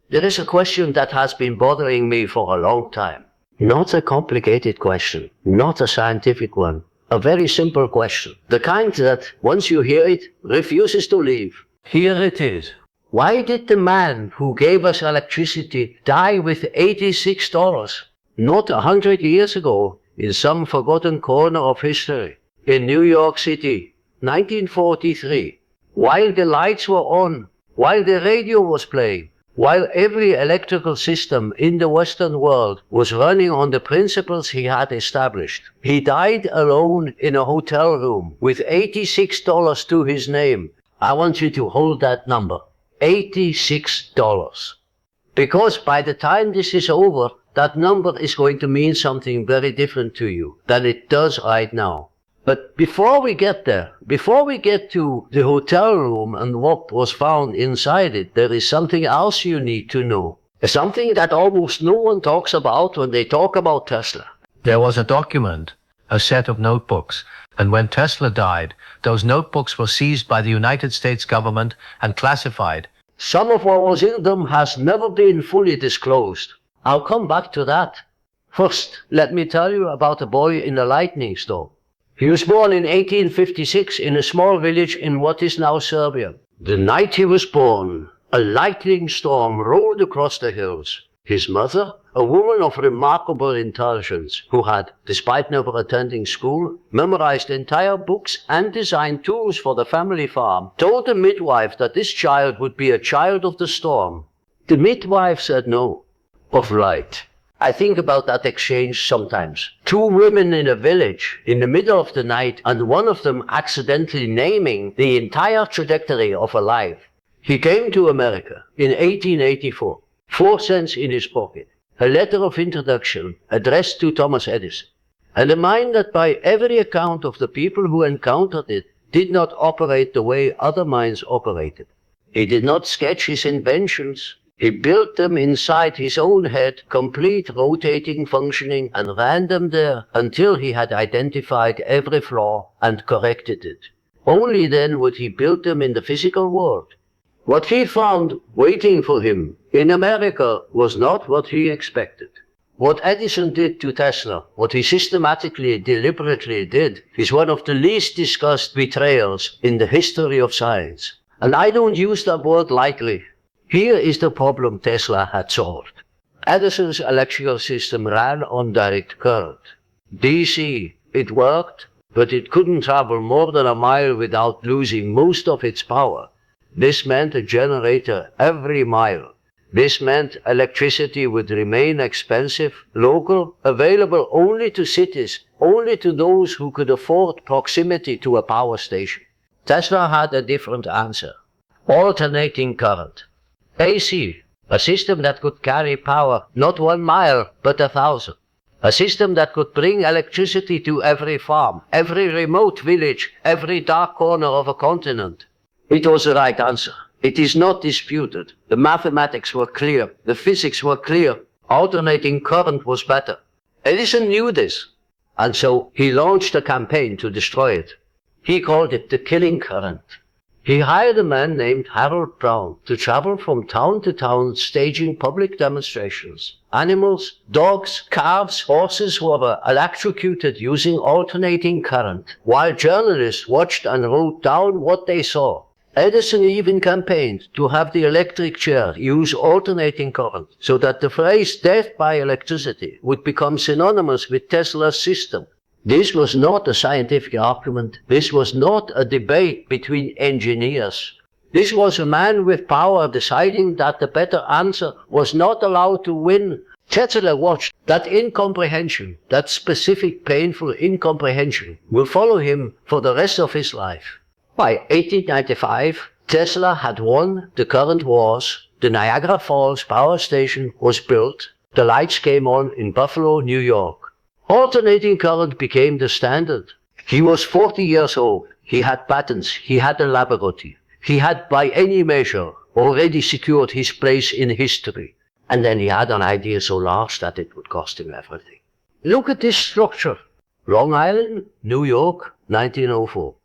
There is a question that has been bothering me for a long time. Not a complicated question, not a scientific one. A very simple question. The kind that, once you hear it, refuses to leave. Here it is. Why did the man who gave us electricity die with $86? Not 100 years ago, in some forgotten corner of history. In New York City, 1943. While the lights were on, while the radio was playing, while every electrical system in the Western world was running on the principles he had established. He died alone in a hotel room with $86 to his name. I want you to hold that number. $86. Because by the time this is over, that number is going to mean something very different to you than it does right now. But before we get there, before we get to the hotel room and what was found inside it, there is something else you need to know. Something that almost no one talks about when they talk about Tesla. There was a document, a set of notebooks, and when Tesla died, those notebooks were seized by the United States government and classified. Some of what was in them has never been fully disclosed. I'll come back to that. First, let me tell you about a boy in a lightning storm. He was born in 1856 in a small village in what is now Serbia. The night he was born, a lightning storm rolled across the hills. His mother, a woman of remarkable intelligence, who had, despite never attending school, memorized entire books and designed tools for the family farm, told the midwife that this child would be a child of the storm. The midwife said no, of light. I think about that exchange sometimes. Two women in a village, in the middle of the night, and one of them accidentally naming the entire trajectory of a life. He came to America in 1884, 4 cents in his pocket, a letter of introduction addressed to Thomas Edison, and a mind that by every account of the people who encountered it did not operate the way other minds operated. He did not sketch his inventions. He built them inside his own head, complete, rotating, functioning, and ran them there until he had identified every flaw and corrected it. Only then would he build them in the physical world. What he found waiting for him in America was not what he expected. What Edison did to Tesla, what he systematically, deliberately did, is one of the least discussed betrayals in the history of science. And I don't use that word lightly. Here is the problem Tesla had solved. Edison's electrical system ran on direct current. DC. It worked, but it couldn't travel more than a mile without losing most of its power. This meant a generator every mile. This meant electricity would remain expensive, local, available only to cities, only to those who could afford proximity to a power station. Tesla had a different answer. Alternating current. AC, a system that could carry power not 1 mile, but 1,000. A system that could bring electricity to every farm, every remote village, every dark corner of a continent. It was the right answer. It is not disputed. The mathematics were clear. The physics were clear. Alternating current was better. Edison knew this, and so he launched a campaign to destroy it. He called it the killing current. He hired a man named Harold Brown to travel from town to town staging public demonstrations. Animals, dogs, calves, horses were electrocuted using alternating current, while journalists watched and wrote down what they saw. Edison even campaigned to have the electric chair use alternating current so that the phrase death by electricity would become synonymous with Tesla's system. This was not a scientific argument. This was not a debate between engineers. This was a man with power deciding that the better answer was not allowed to win. Tesla watched that incomprehension, that specific painful incomprehension, will follow him for the rest of his life. By 1895, Tesla had won the current wars. The Niagara Falls power station was built. The lights came on in Buffalo, New York. Alternating current became the standard. He was 40 years old. He had patents. He had a laboratory. He had, by any measure, already secured his place in history. And then he had an idea so large that it would cost him everything. Look at this structure. Long Island, New York, 1904.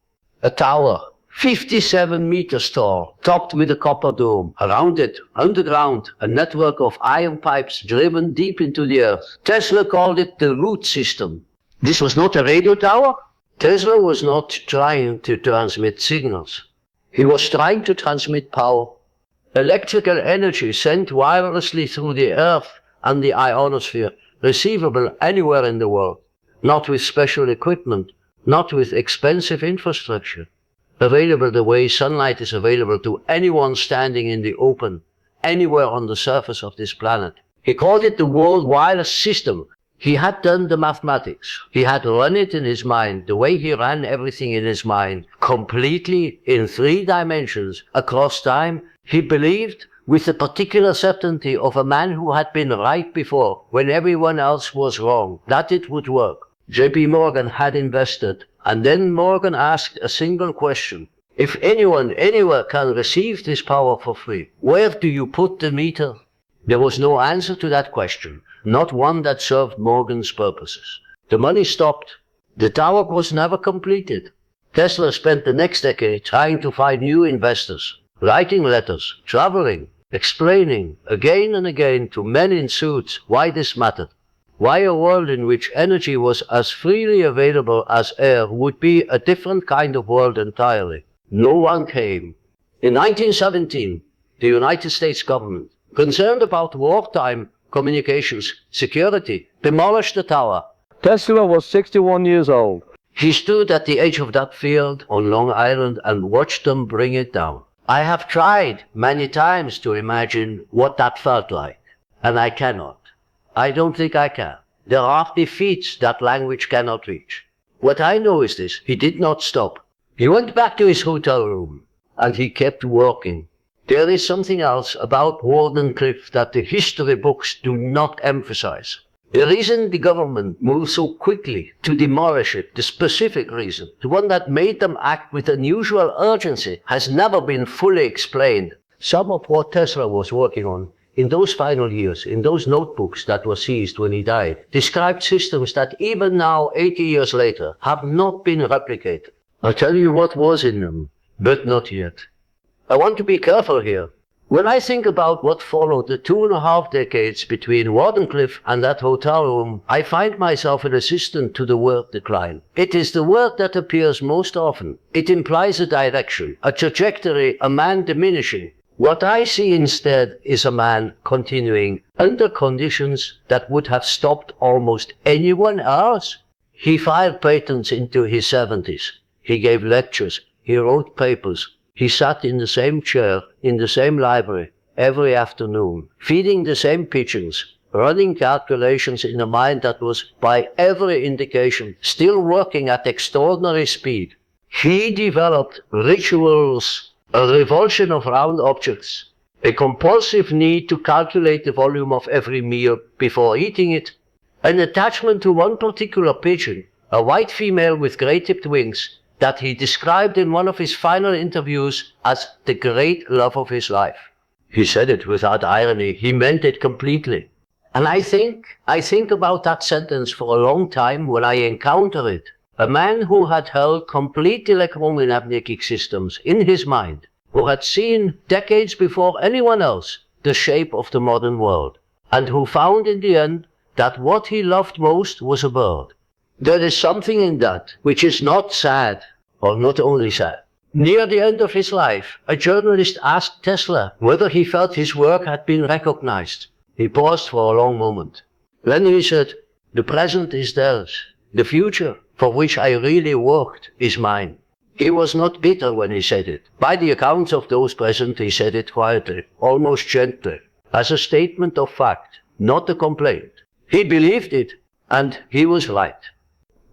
A tower, 57 meters tall, topped with a copper dome. Around it, underground, a network of iron pipes driven deep into the earth. Tesla called it the root system. This was not a radio tower. Tesla was not trying to transmit signals. He was trying to transmit power. Electrical energy sent wirelessly through the earth and the ionosphere, receivable anywhere in the world. Not with special equipment, not with expensive infrastructure. Available the way sunlight is available to anyone standing in the open, anywhere on the surface of this planet. He called it the world wireless system. He had done the mathematics. He had run it in his mind, the way he ran everything in his mind, completely in 3 dimensions, across time. He believed, with the particular certainty of a man who had been right before, when everyone else was wrong, that it would work. J.P. Morgan had invested, and then Morgan asked a single question. If anyone, anywhere can receive this power for free, where do you put the meter? There was no answer to that question, not one that served Morgan's purposes. The money stopped. The tower was never completed. Tesla spent the next decade trying to find new investors, writing letters, traveling, explaining again and again to men in suits why this mattered. Why a world in which energy was as freely available as air would be a different kind of world entirely. No one came. In 1917, the United States government, concerned about wartime communications security, demolished the tower. Tesla was 61 years old. He stood at the edge of that field on Long Island and watched them bring it down. I have tried many times to imagine what that felt like, and I cannot. I don't think I can. There are defeats that language cannot reach. What I know is this: he did not stop. He went back to his hotel room, and he kept working. There is something else about Wardenclyffe that the history books do not emphasize. The reason the government moved so quickly to demolish it, the specific reason, the one that made them act with unusual urgency, has never been fully explained. Some of what Tesla was working on in those final years, in those notebooks that were seized when he died, described systems that even now, 80 years later, have not been replicated. I'll tell you what was in them, but not yet. I want to be careful here. When I think about what followed the 2.5 decades between Wardenclyffe and that hotel room, I find myself an assistant to the word decline. It is the word that appears most often. It implies a direction, a trajectory, a man diminishing. What I see instead is a man continuing under conditions that would have stopped almost anyone else. He filed patents into his 70s. He gave lectures. He wrote papers. He sat in the same chair, in the same library, every afternoon, feeding the same pigeons, running calculations in a mind that was, by every indication, still working at extraordinary speed. He developed rituals, a revulsion of round objects, a compulsive need to calculate the volume of every meal before eating it, an attachment to one particular pigeon, a white female with grey-tipped wings, that he described in one of his final interviews as the great love of his life. He said it without irony. He meant it completely. And I think about that sentence for a long time when I encounter it. A man who had held complete electromagnetic systems in his mind, who had seen decades before anyone else the shape of the modern world, and who found in the end that what he loved most was a bird. There is something in that which is not sad, or not only sad. Near the end of his life, a journalist asked Tesla whether he felt his work had been recognized. He paused for a long moment. Then he said, "The present is theirs. The future, for which I really worked, is mine." He was not bitter when he said it. By the accounts of those present, he said it quietly, almost gently, as a statement of fact, not a complaint. He believed it, and he was right.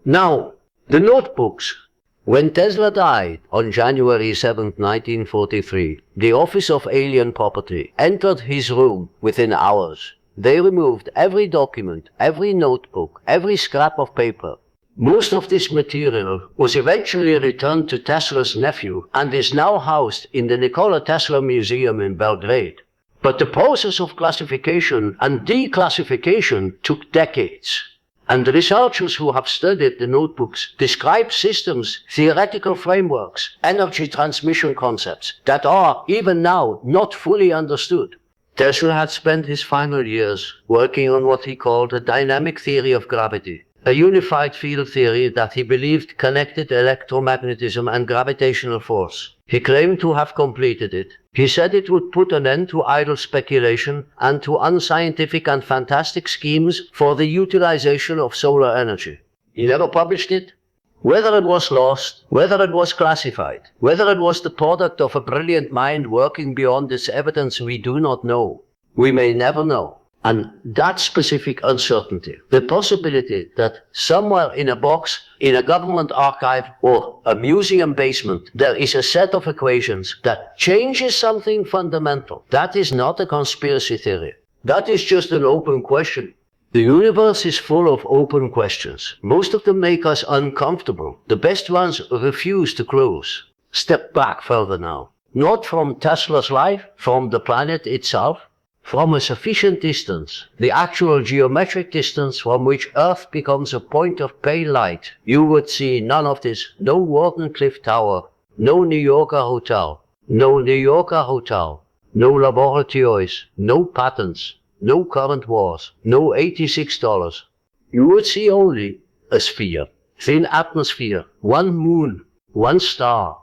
Now, the notebooks. When Tesla died on January 7, 1943, the Office of Alien Property entered his room within hours. They removed every document, every notebook, every scrap of paper. Most of this material was eventually returned to Tesla's nephew and is now housed in the Nikola Tesla Museum in Belgrade. But the process of classification and declassification took decades. And the researchers who have studied the notebooks describe systems, theoretical frameworks, energy transmission concepts that are, even now, not fully understood. Tesla had spent his final years working on what he called a dynamic theory of gravity, a unified field theory that he believed connected electromagnetism and gravitational force. He claimed to have completed it. He said it would put an end to idle speculation and to unscientific and fantastic schemes for the utilization of solar energy. He never published it. Whether it was lost, whether it was classified, whether it was the product of a brilliant mind working beyond its evidence, we do not know. We may never know. And that specific uncertainty, the possibility that somewhere in a box, in a government archive or a museum basement, there is a set of equations that changes something fundamental, that is not a conspiracy theory. That is just an open question. The universe is full of open questions. Most of them make us uncomfortable. The best ones refuse to close. Step back further now. Not from Tesla's life, from the planet itself, from a sufficient distance, the actual geometric distance from which Earth becomes a point of pale light, you would see none of this. No Wardenclyffe Tower, no New Yorker Hotel, no New Yorker Hotel, no laboratories, no patents, no current wars, no $86. You would see only a sphere, thin atmosphere, one moon, one star,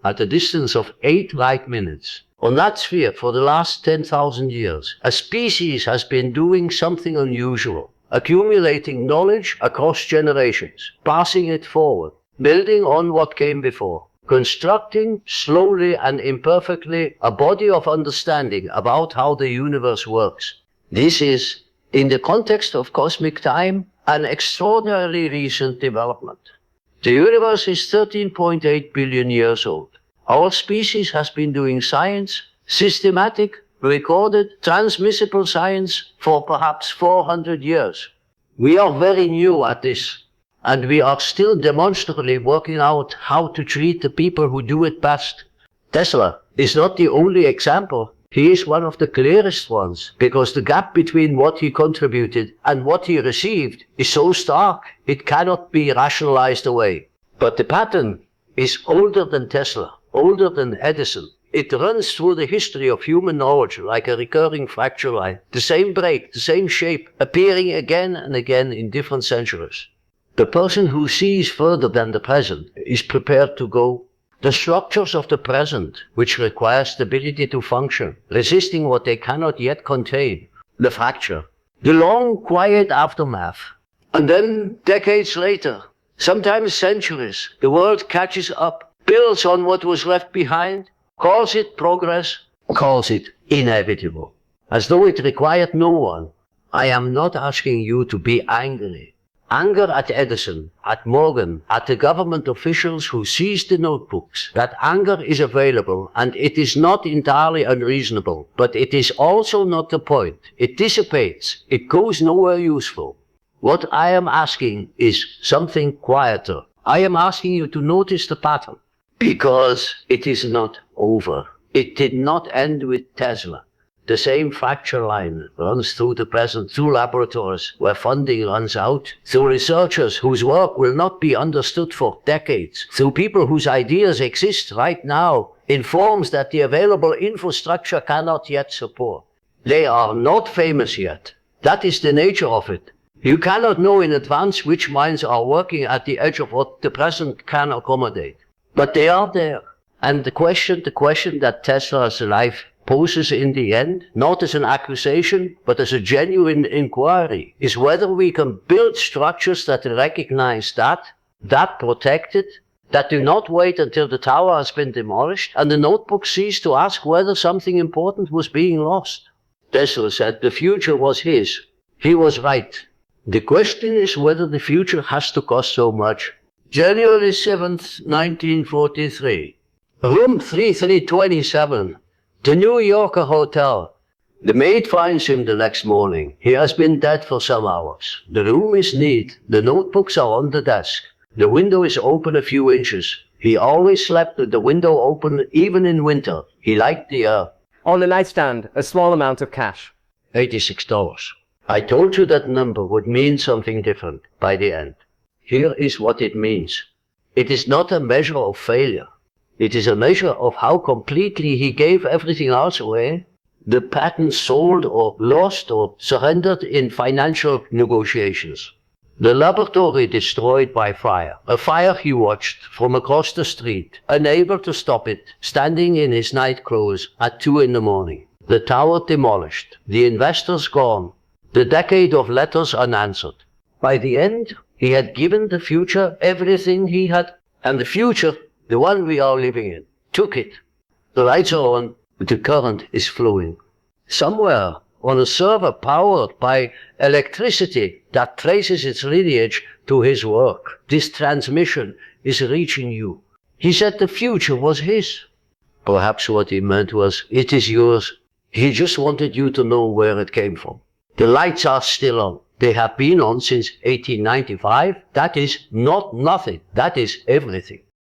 at a distance of 8 light minutes. On that sphere, for the last 10,000 years, a species has been doing something unusual, accumulating knowledge across generations, passing it forward, building on what came before, constructing slowly and imperfectly a body of understanding about how the universe works. This is, in the context of cosmic time, an extraordinarily recent development. The universe is 13.8 billion years old. Our species has been doing science, systematic, recorded, transmissible science for perhaps 400 years. We are very new at this, and we are still demonstrably working out how to treat the people who do it best. Tesla is not the only example. He is one of the clearest ones, because the gap between what he contributed and what he received is so stark, it cannot be rationalized away. But the pattern is older than Tesla, older than Edison. It runs through the history of human knowledge like a recurring fracture line. The same break, the same shape, appearing again and again in different centuries. The person who sees further than the present is prepared to go. The structures of the present, which require stability to function, resisting what they cannot yet contain, the fracture, the long, quiet aftermath. And then, decades later, sometimes centuries, the world catches up, builds on what was left behind, calls it progress, calls it inevitable, as though it required no one. I am not asking you to be angry. Anger at Edison, at Morgan, at the government officials who seized the notebooks. That anger is available, and it is not entirely unreasonable, but it is also not the point. It dissipates. It goes nowhere useful. What I am asking is something quieter. I am asking you to notice the pattern, because it is not over. It did not end with Tesla. The same fracture line runs through the present, through laboratories where funding runs out, through researchers whose work will not be understood for decades, through people whose ideas exist right now in forms that the available infrastructure cannot yet support. They are not famous yet. That is the nature of it. You cannot know in advance which minds are working at the edge of what the present can accommodate. But they are there. And the question that Tesla's life poses in the end, not as an accusation, but as a genuine inquiry, is whether we can build structures that recognize that protect it, that do not wait until the tower has been demolished and the notebook ceased to ask whether something important was being lost. Tesla said the future was his. He was right. The question is whether the future has to cost so much. January 7th, 1943. Room 3327. The New Yorker Hotel. The maid finds him the next morning. He has been dead for some hours. The room is neat. The notebooks are on the desk. The window is open a few inches. He always slept with the window open even in winter. He liked the air. On the nightstand, a small amount of cash. $86. I told you that number would mean something different by the end. Here is what it means. It is not a measure of failure. It is a measure of how completely he gave everything else away. The patent sold or lost or surrendered in financial negotiations. The laboratory destroyed by fire, a fire he watched from across the street, unable to stop it, standing in his night clothes at 2 in the morning. The tower demolished, the investors gone, the decade of letters unanswered. By the end, he had given the future everything he had, and the future, the one we are living in, took it. The lights are on, the current is flowing. Somewhere on a server powered by electricity that traces its lineage to his work, this transmission is reaching you. He said the future was his. Perhaps what he meant was, it is yours. He just wanted you to know where it came from. The lights are still on. They have been on since 1895. That is not nothing. That is everything.